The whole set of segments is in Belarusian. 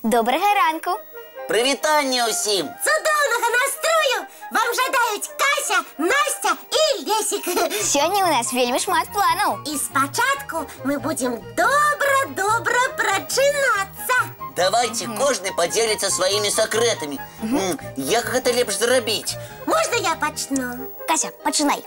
Доброго ранку. Привітання усім! Цудовного настрою вам жадають Кася, Настя і Лесик. Сьогодні у нас вельми шмат планів. І спочатку ми будемо добра прочинатися. Давайте кожны поділиться своїми секретами. Як гэта лепш зрабіць? Можна я почну? Кася, починай.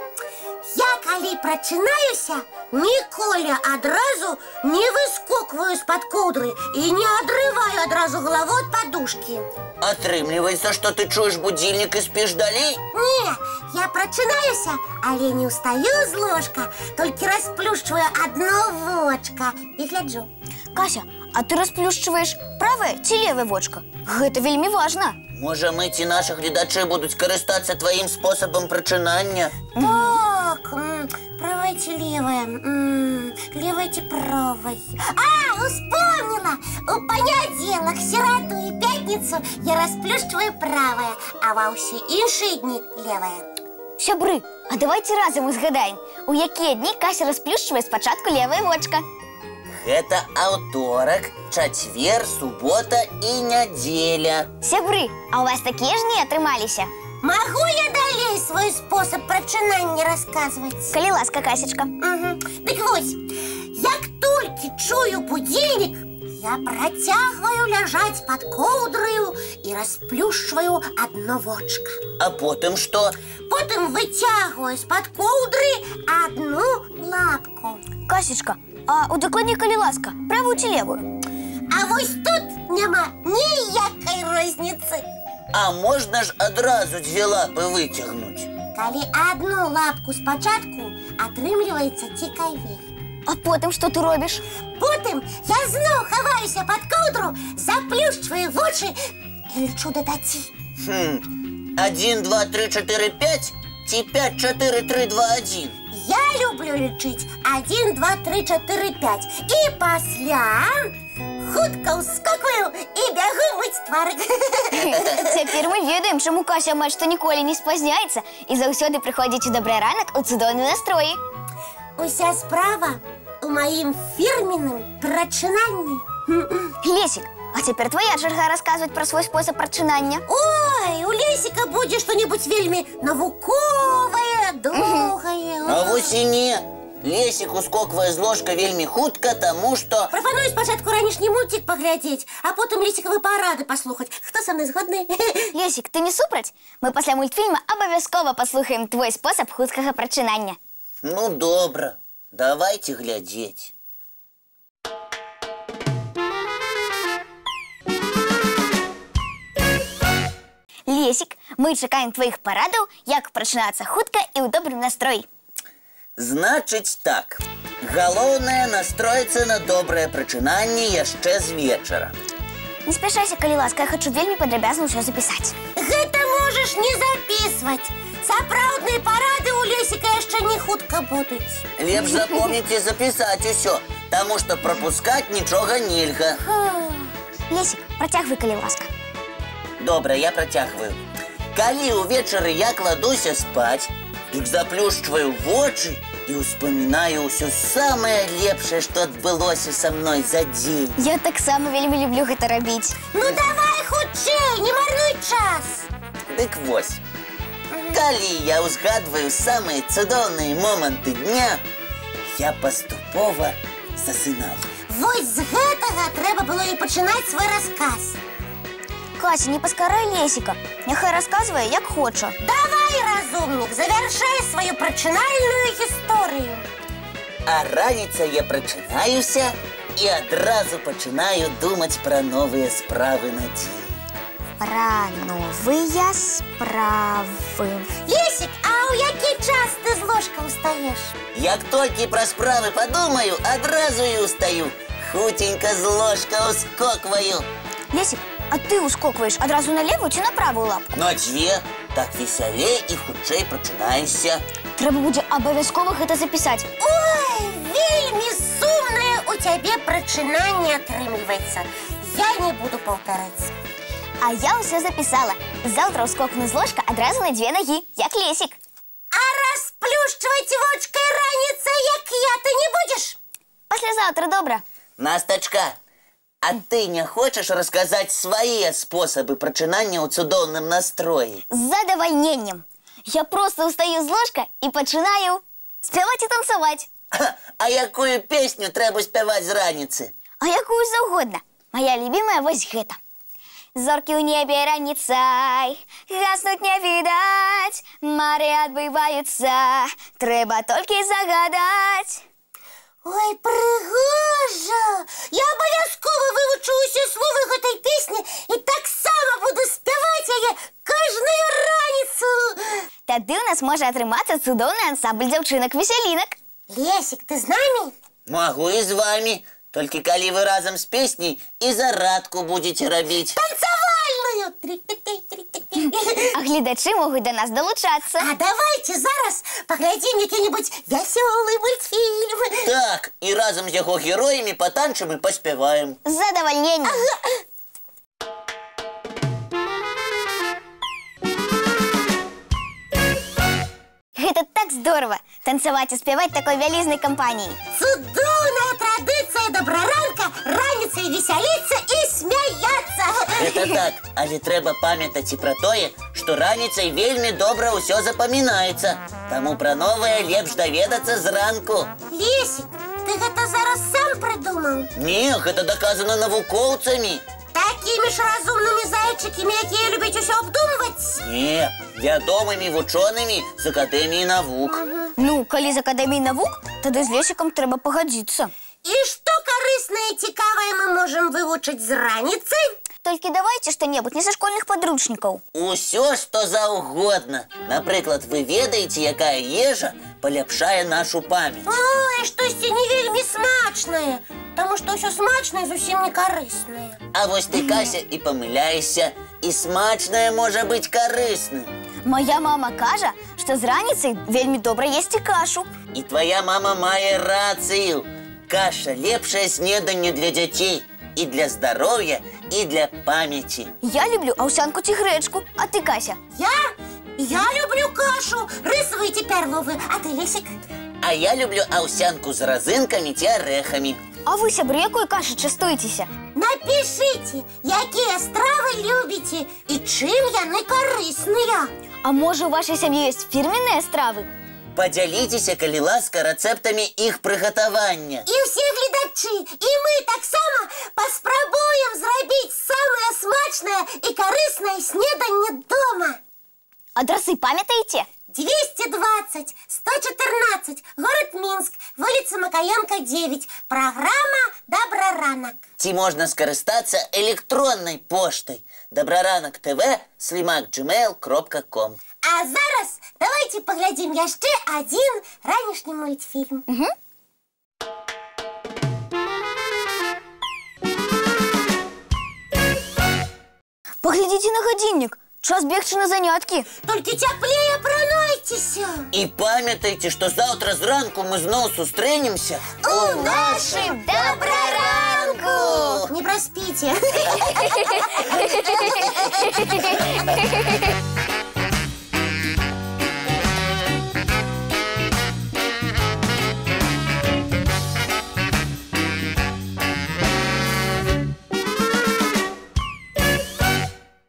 Я, коли прочинаюся, ніколи одразу не вискокую з-під ковдри і не отрываю одразу голову від подушки. Атрымліваецца, што ты чуеш будильник і спіш далей? Не, я прочинаюся, але не устаю з ложка, тільки розплющую одно вочко і гляджу. Кася, а ти розплющуєш праве чи ліве вочко? Гэта вельми важно. Можа, мы ці наші глядачі будуть користатися твоїм способом прочинання? Так, правое чи левое? Левое чи правое? А, вспомнила! У понеділок, середу і п'ятницю я розплющую правое, а во всі інші дні левое. Сябри, а давайте разом згадаємо, у які дні Кася розплющує спочатку ліве вочко. Гэта аўторак, чацвер, субота і нядзеля. Сябры, а у вас такие ж не атрымаліся? Могу я далей свой способ прочинання розказувати? Калі ласка, Касечка. Так вось, як тільки чую будильник, я протягиваю лежать под ковдрою і розплющую одно вочко. А потім що? Потім витягую з-під ковдри одну лапку. Касечка, а удокладні, калі ласка, праву чи левую? А ось тут нема ніякої розниці. А можна ж одразу дві лапи витягнути? Коли одну лапку спочатку, атрымлівається тільки верх. А потім що ти робиш? Потім я знов ховаюся під ковдру, заплющую вочі і лечу до таті. 1, 2, 3, 4, 5 чи 5, 4, 3, 2, 1? Я люблю лічить 1, 2, 3, 4, 5. І після хутко ускокую і бягу мить тварик. Тепер ми ведаємо, чому Кася майже ніколи не спазняється і завсюди приходить у добрий ранок у цудовному настрої. Уся справа у моїм фірменним прочинанні. Лесик, а тепер твоя черга розказувати про свій спосіб прочинання. Ой, у Лесика буде що-нибудь вельми наукове, довге. А вось і не. Лесик ускоквае з ложка вельмі хутка, тому що... Пропоную спочатку ранішній мультик поглядеть, а потім Лесикові поради послухати. Хто со мною згодний? Лесик, ти не супроть? Ми після мультфільму обов'язково послухаємо твій спосіб хуткого прочинання. Ну, добре. Давайте глядеть. Лесик, ми чекаємо твоїх порадів, як прочинатися хутко і у доброму настрої. Значить так. Галоўнае настроіцца на добрае прачынанне яшчэ з вечара. Не спяшайся, калі ласка, я хочу вельмі падрабязна ўсё запісаць. Гэта можаш не записывать. Сапраўдныя парады у Лесика яшчэ не хутка будуць. Лепш запомніце запісаць усё, таму што прапускаць нічога нельга. Лесик, працягвай, калі ласка. Добра, я працягваю. Калі ўвечары я кладуся спаць, дык заплюшчваю вочы і ўспамінаю ўсё самае лепшае, што адбылося са мной за дзень. Я таксама вельмі люблю гэта рабіць. Ну давай хутчэй, не марнуй час. Дык вось. Калі я ўзгадваю самыя цудоўныя моманты дня, я паступова засынаю. Вось з гэтага трэба было і пачынаць свой расказ. Кася, не паскарай Лесика. Няхай расказвае, як хоча. Давай, разумнік, завяршай сваю прачынальную гісторыю. А раніцай я прачынаюся і адразу пачынаю думаць пра новыя справы на дзень. Пра новыя справы. Лесик, а ў які час ты з ложка ўстаеш? Як толькі пра справы падумаю, адразу і ўстаю. Хутенька з ложка ускокваю. Лесик, а ты ускокваеш адразу на левую ці на правую лапку? На дзве, так весялей і хутчэй прачынаешся. Трэба будзе абавязкова гэта запісаць. Ой, вельмі сумнае у цябе прачынанне атрымліваецца. Я не буду паўтараць. А я ўсё запісала. Заўтра ўскокну з ложка адразу на 2 нагі, як Лесик. А расплюшчваць вочкай раніцай, як я, ты не будзеш? Паслязаўтра, добра. Настачка, А ты не хочешь рассказать свои способы прочинания у цудоўным настроі? З задавальненнем. Я просто устаю з ложка і починаю співати і танцювати. А якую песню трэба спяваць з раніцы? А якую заўгодна. Моя любимая вось гэта. Зоркі ў небе раніцай, гаснуць не відаць, мары адбываюцца, трэба толькі загадаць. Ой, прыгожа! Я абавязкова вывучу усе словы гэтай песні і таксама буду спяваць яе кожную раніцу. Тады ў нас можа атрымацца цудоўны ансамбль дзяўчынак-весялінак. Лесик, ты з намі? Могу і з вами. Толькі калі вы разам з песняй і зарадку будете рабіць. Танцавальную! А гледачы могуць да нас далучацца. А давайте зараз паглядзім які-небудзь вясёлы мультфільм. Так, і разам з яго героямі патанчым і паспяваем. З задавальненнем. Гэта так здорово танцаваць і спяваць такой вялізнай кампаніяй. Цудоўная традыцыя добраранка, раніцай весяліцца і смяяцца. Гэта так, але трэба памятаць і пра тое, што раніцай вельмі добра ўсё запамінаецца. Таму пра новае лепш даведацца зранку. Лесик, ты гэта зараз сам прыдумаў? Не, гэта даказана навукоўцамі. Такімі ж разумнымі зайчыкамі, якія любяць усё абдумваць? Не, вядомымі вучонымі з Акадэміі навук. Ну, калі з Акадэміі навук, тады з Лесікам трэба пагадзіцца. І што карыснае і цікавае мы можам вывучыць з раніцы? Толькі давайце што-небудзь не са школьных падручнікаў. Усё, што заўгодна. Напрыклад, вы ведаеце, якая ежа паляпшае нашу памяць. Ой, штосьці не вельмі смачнае, таму што ўсё смачнае зусім не карыснае. А вось ты, Кася, і памыляешся, і смачнае можа быць карысным. Моя мама кажа, што з раніцай вельмі добра есці кашу. І твоя мама мае рацыю. Каша лепшае снеданне для дзяцей. І для здароўя, і для памяці. Я люблю аўсянку ці грэчку, а ты, Кася? Я люблю кашу, рысавую ці перловую, а ты, Лесик? А я люблю аўсянку з разынкамі ці арэхамі. А вы, сябры, якой кашы частуецеся? Напішыце, якія стравы любіце і чым яны карысныя. А можа, у вашай сям'і ёсць фірменныя стравы? Падзяліцеся, калі ласка, рэцэптамі іх прыгатавання. І ўсе гледачы, і мы таксама паспрабуем зрабіць самае смачнае і карыснае снеданне дома. Адрасы памятаеце? 220, 114, город Мінск, вуліца Макаенка, 9. Праграма «Добраранак». Ці можна скарыстацца электроннай поштай dobraranok.tv@gmail.com. А зараз давайте паглядзім яшчэ адзін ранішні мультфільм. Паглядзіце на гадзіннік. Час бегчы на заняткі. Толькі цяплей апранойцеся. І памятайце, што заўтра зранку мы зноў сустрэнемся У нашым добраранку. Не праспіце.